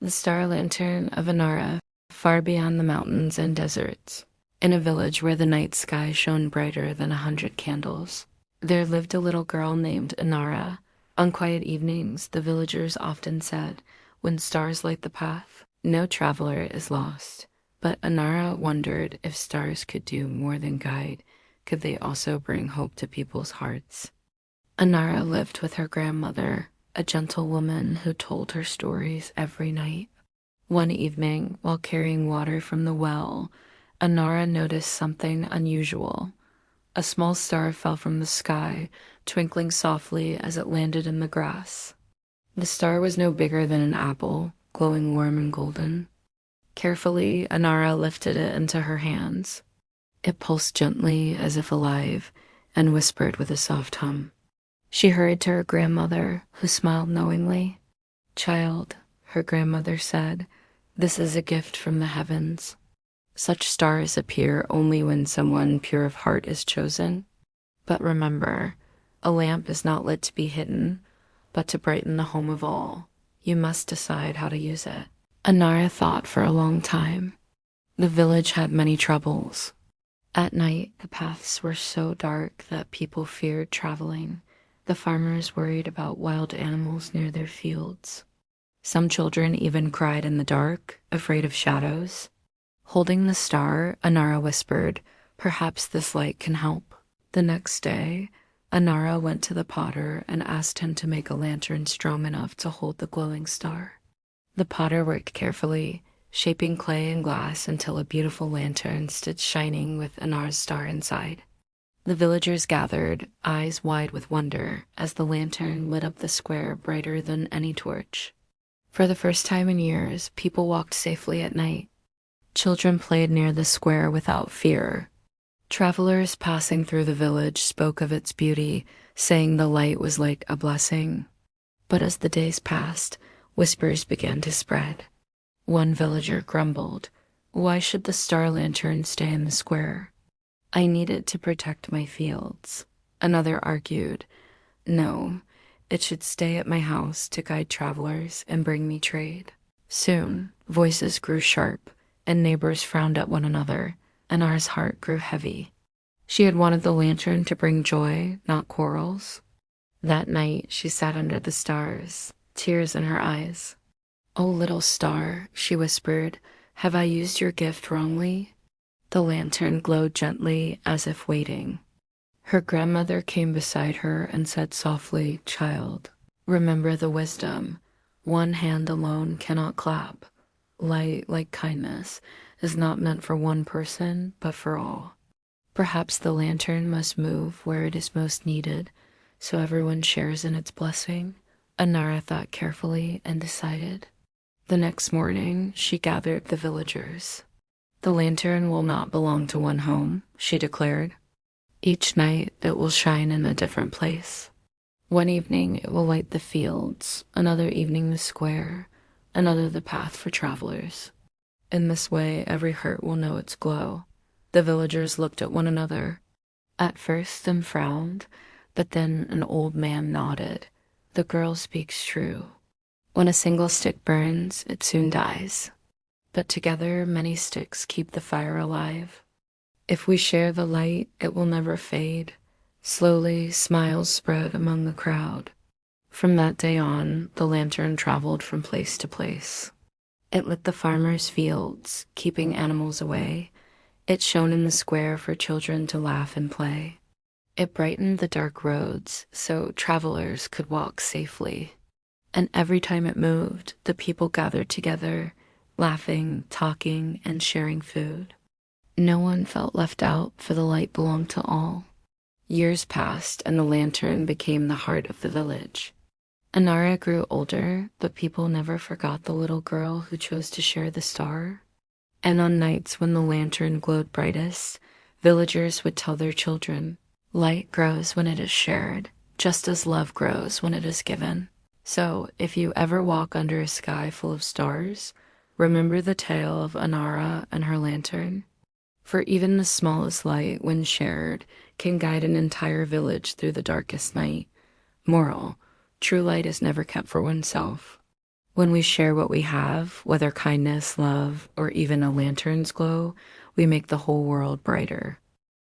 The star lantern of Anara, far beyond the mountains and deserts, in a village where the night sky shone brighter than 100 candles. There lived a little girl named Anara. On quiet evenings, the villagers often said, when stars light the path, no traveler is lost. But Anara wondered if stars could do more than guide. Could they also bring hope to people's hearts? Anara lived with her grandmother, a gentle woman who told her stories every night. One evening, while carrying water from the well, Anara noticed something unusual. A small star fell from the sky, twinkling softly as it landed in the grass. The star was no bigger than an apple, glowing warm and golden. Carefully, Anara lifted it into her hands. It pulsed gently as if alive and whispered with a soft hum. She hurried to her grandmother, who smiled knowingly. "Child," her grandmother said, "this is a gift from the heavens. Such stars appear only when someone pure of heart is chosen. But remember, a lamp is not lit to be hidden, but to brighten the home of all. You must decide how to use it." Anara thought for a long time. The village had many troubles. At night, the paths were so dark that people feared traveling. The farmers worried about wild animals near their fields. Some children even cried in the dark, afraid of shadows. Holding the star, Anara whispered, "Perhaps this light can help." The next day, Anara went to the potter and asked him to make a lantern strong enough to hold the glowing star. The potter worked carefully, shaping clay and glass until a beautiful lantern stood shining with Anara's star inside. The villagers gathered, eyes wide with wonder, as the lantern lit up the square brighter than any torch. For the first time in years, people walked safely at night. Children played near the square without fear. Travelers passing through the village spoke of its beauty, saying the light was like a blessing. But as the days passed, whispers began to spread. One villager grumbled, "Why should the star lantern stay in the square? I need it to protect my fields." Another argued, "No, it should stay at my house to guide travelers and bring me trade." Soon, voices grew sharp, and neighbors frowned at one another, and Anara's heart grew heavy. She had wanted the lantern to bring joy, not quarrels. That night, she sat under the stars, tears in her eyes. "Oh, little star," she whispered, "have I used your gift wrongly?" The lantern glowed gently, as if waiting. Her grandmother came beside her and said softly, "Child, remember the wisdom. One hand alone cannot clap. Light, like kindness, is not meant for one person, but for all. Perhaps the lantern must move where it is most needed, so everyone shares in its blessing." Anara thought carefully and decided. The next morning, she gathered the villagers. "The lantern will not belong to one home," she declared. "Each night it will shine in a different place. One evening it will light the fields, another evening the square, another the path for travelers. In this way every heart will know its glow." The villagers looked at one another. At first some frowned, but then an old man nodded. "The girl speaks true. When a single stick burns, it soon dies. But together many sticks keep the fire alive. If we share the light, it will never fade." Slowly, smiles spread among the crowd. From that day on, the lantern traveled from place to place. It lit the farmers' fields, keeping animals away. It shone in the square for children to laugh and play. It brightened the dark roads so travelers could walk safely. And every time it moved, the people gathered together, laughing, talking, and sharing food. No one felt left out, for the light belonged to all. Years passed, and the lantern became the heart of the village. Anara grew older, but people never forgot the little girl who chose to share the star. And on nights when the lantern glowed brightest, villagers would tell their children, "Light grows when it is shared, just as love grows when it is given." So, if you ever walk under a sky full of stars, remember the tale of Anara and her lantern. For even the smallest light, when shared, can guide an entire village through the darkest night. Moral: true light is never kept for oneself. When we share what we have, whether kindness, love, or even a lantern's glow, we make the whole world brighter.